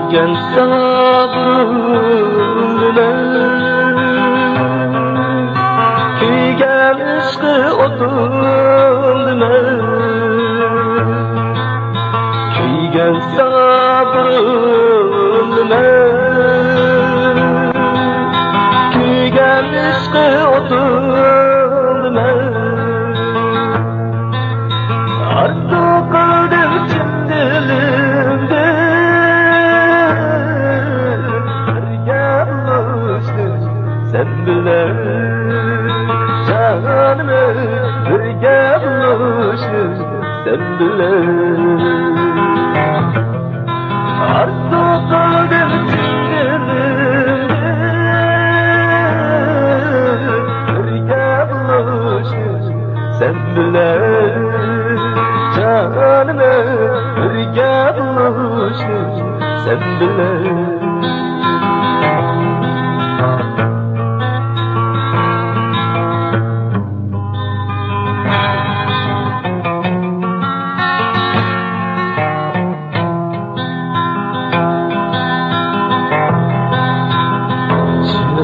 Kuygan sabrına, kuygan ishqi o'tindimi, kuygan sabrına, kuygan ishqi o'tindimi, arzu qildim chin dilimda sen bilen canımı birge buluşur sen bilen arzu qildim chin dilimda birge buluşur sen bilen canımı birge buluşur sen bilen.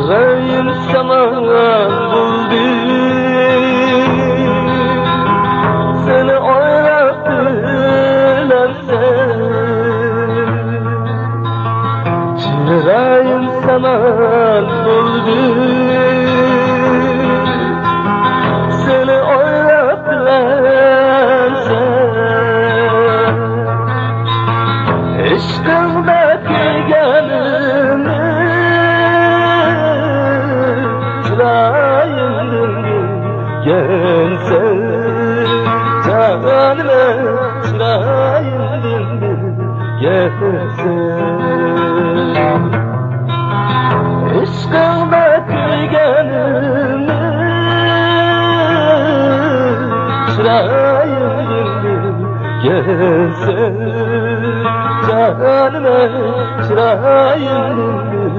Çırağım saman buldu, seni oyrattılar sen. Çırağım saman buldu, seni oyrattılar sen. Eşkımda kıyganını gelsen canıma çırağımdın gelsen aşkımda kıyganını çırağımdın gelsen canıma çırağımdın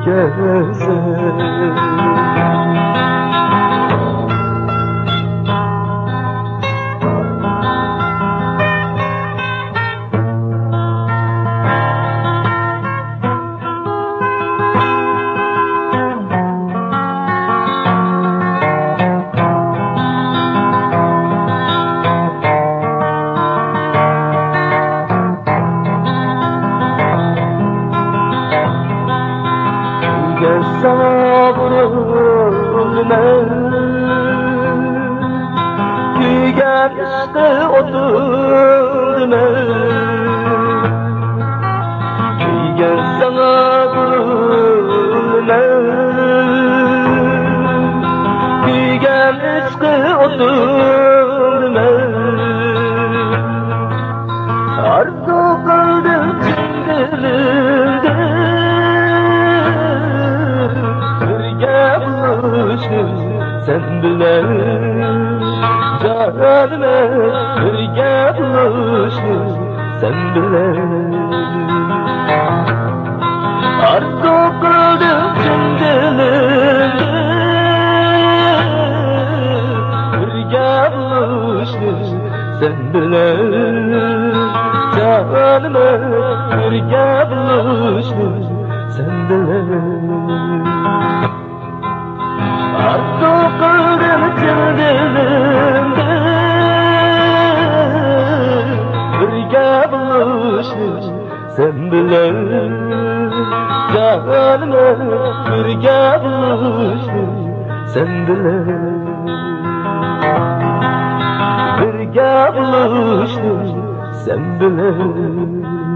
gelsen. Kuygan sabrına, kuygan ishqi o'tindimi, kuygan sabrına, kuygan ishqi o'tindimi, arzu qildim chin dilimda sen bilen canıma birge buluşur sen bilen arzu qildim chin dilimda birge buluşur sen bilen canıma birge buluşur sen bilen arzu qildim chin dilimda birge buluşur sen bilen canıma birge buluşur sen bilen birge buluşur sen bilen.